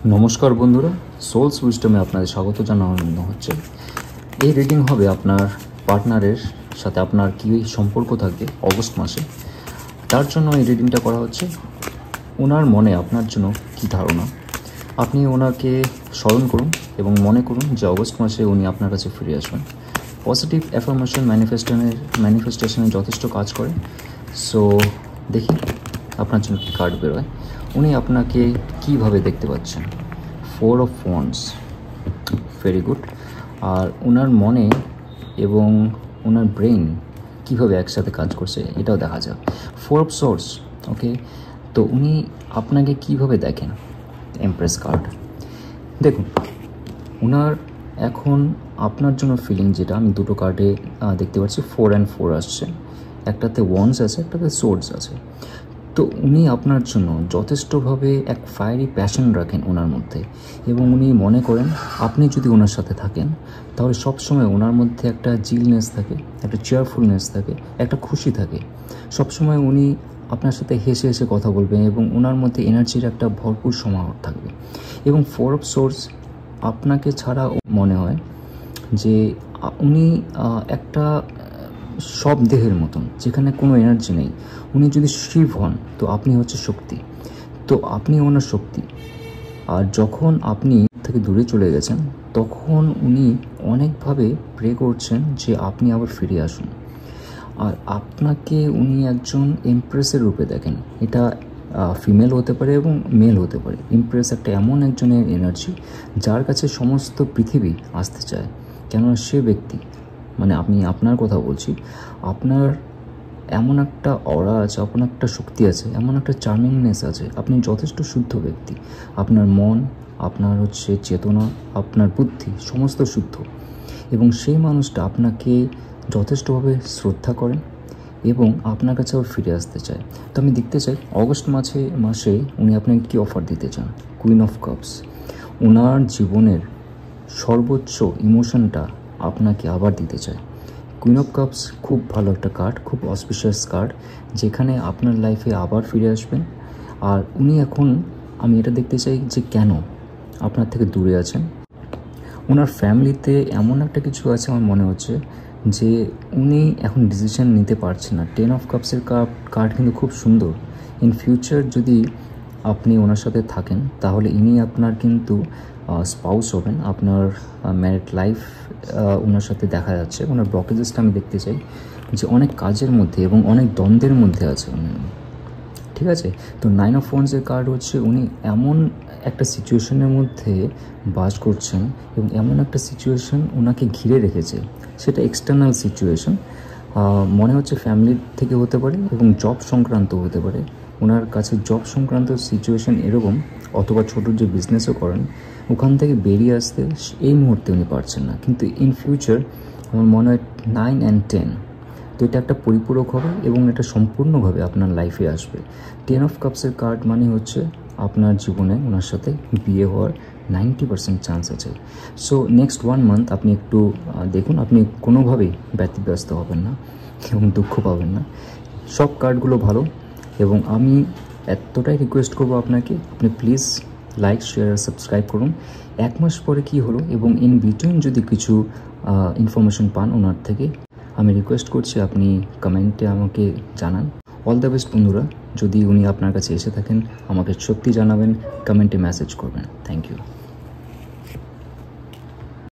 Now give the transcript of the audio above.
নমস্কার বন্ধুরা, সোলস উইজডমে আপনাদের স্বাগত জানানো হচ্ছে। এই রিডিং হবে আপনার পার্টনারের সাথে আপনার কী সম্পর্ক থাকবে অগস্ট মাসে, তার জন্য এই রিডিংটা করা হচ্ছে। ওনার মনে আপনার জন্য কী ধারণা, আপনি ওনাকে স্মরণ করুন এবং মনে করুন যে অগস্ট মাসে উনি আপনার কাছে ফিরে আসবেন। পজিটিভ অ্যাফার্মেশন ম্যানিফেস্টেশনে যথেষ্ট কাজ করে। সো দেখি আপনার জন্য কী কার্ড বেরোয়। উনি আপনাকে কীভাবে দেখতে পাচ্ছেন? 4 of Wands, ভেরি গুড। আর ওনার মনে এবং ওনার ব্রেন কীভাবে একসাথে কাজ করছে এটাও দেখা যাক। 4 of Swords, ওকে। তো উনি আপনাকে কীভাবে দেখেন? Empress card. দেখুন, ওনার এখন আপনার জন্য ফিলিং যেটা আমি দুটো কার্ডে দেখতে পাচ্ছি, 4 and 4 আসছে। একটাতে ওয়ান্স আছে, একটাতে সোর্ডস আছে। তো উনি আপনার জন্য যথেষ্টভাবে এক ফায়ারি প্যাশন রাখেন ওনার মধ্যে, এবং উনি মনে করেন আপনি যদি ওনার সাথে থাকেন তাহলে সবসময় ওনার মধ্যে একটা জিলনেস থাকে, একটা চেয়ারফুলনেস থাকে, একটা খুশি থাকে। সবসময় উনি আপনার সাথে হেসে হেসে কথা বলবেন এবং ওনার মধ্যে এনার্জির একটা ভরপুর সমাহার থাকবে। এবং 4 of Swords আপনাকে ছাড়া মনে হয় যে উনি একটা সব দেহের মতন, যেখানে কোনো এনার্জি নেই। উনি যদি শিব হন তো আপনি হচ্ছে শক্তি, তো আপনি ওনার শক্তি। আর যখন আপনি থেকে দূরে চলে গেছেন তখন উনি অনেকভাবে প্রে করছেন যে আপনি আবার ফিরে আসুন। আর আপনাকে উনি একজন এমপ্রেসের রূপে দেখেন। এটা ফিমেল হতে পারে এবং মেল হতে পারে। ইমপ্রেস একটা এমন একজনের এনার্জি যার কাছে সমস্ত পৃথিবী আসতে চায়, কেননা সে ব্যক্তি, মানে আমি আপনার কথা বলছি, আপনার এমন একটা অরা আছে, আপনার একটা শক্তি আছে, এমন একটা চার্মিংনেস আছে। আপনি যথেষ্ট শুদ্ধ ব্যক্তি। আপনার মন, আপনার হচ্ছে চেতনা, আপনার বুদ্ধি সমস্ত শুদ্ধ, এবং সেই মানুষটা আপনাকে যথেষ্টভাবে শ্রদ্ধা করেন এবং আপনার কাছে আবার ফিরে আসতে চায়। তো আমি দেখতে চাই অগস্ট মাসে উনি আপনাকে কী অফার দিতে চান। কুইন অফ কাপস, ওনার জীবনের সর্বোচ্চ ইমোশনটা আপনাকে আবার দিতে চায়। কুইন অফ কাপস খুব ভালো একটা কার্ড, খুব অসপিশিয়াস কার্ড, যেখানে আপনার লাইফে আবার ফিরে আসবেন। আর উনি এখন, আমি এটা দেখতে চাই যে কেন আপনার থেকে দূরে আছেন। ওনার ফ্যামিলিতে এমন একটা কিছু আছে আমার মনে হচ্ছে যে উনি এখন ডিসিশন নিতে পারছেন না। 10 of কাপসের কার্ড কিন্তু খুব সুন্দর। ইন ফিউচার যদি আপনি ওনার সাথে থাকেন তাহলে ইনি আপনার কিন্তু স্পাউস হবেন। আপনার ম্যারিড লাইফ ওনার সাথে দেখা যাচ্ছে। ওনার ব্লকেজেসটা আমি দেখতে চাই যে অনেক কাজের মধ্যে এবং অনেক দ্বন্দ্বের মধ্যে আছে উনি, ঠিক আছে। তো 9 of Wands-এর কার্ড হচ্ছে উনি এমন একটা সিচুয়েশনের মধ্যে বাস করছেন এবং এমন একটা সিচুয়েশন ওনাকে ঘিরে রেখেছে, সেটা এক্সটার্নাল সিচুয়েশন। মনে হচ্ছে ফ্যামিলির থেকে হতে পারে এবং জব সংক্রান্ত হতে পারে। ওনার কাছে জব সংক্রান্ত সিচুয়েশন এরকম, অথবা ছোটো যে বিজনেসও করেন ওখান থেকে বেরিয়ে আসতে এই মুহূর্তে উনি পারছেন না। কিন্তু ইন ফিউচার আমার মনে হয় 9 and 10, তো এটা একটা পরিপূরক হবে এবং এটা সম্পূর্ণভাবে আপনার লাইফে আসবে। 10 of কাপসের কার্ড মানে হচ্ছে আপনার জীবনে ওনার সাথে বিয়ে হওয়ার 90% চান্স আছে। সো নেক্সট 1 month আপনি একটু দেখুন, আপনি কোনোভাবেই ব্যতিব্যস্ত হবেন না এবং দুঃখ পাবেন না। সব কার্ডগুলো ভালো, এবং আমি এতটাই রিকোয়েস্ট করবো আপনাকে, আপনি প্লিজ লাইক, শেয়ার আর সাবস্ক্রাইব করুন। 1 মাস পরে কি হলো এবং ইন বিটুইন যদি কিছু ইনফরমেশন পান ওনার থেকে, আমি রিকোয়েস্ট করছি আপনি কমেন্টে আমাকে জানান। অল দ্য বেস্ট বন্ধুরা। যদি উনি আপনার কাছে এসে থাকেন আমাকে সত্যি জানাবেন, কমেন্টে মেসেজ করবেন। Thank you.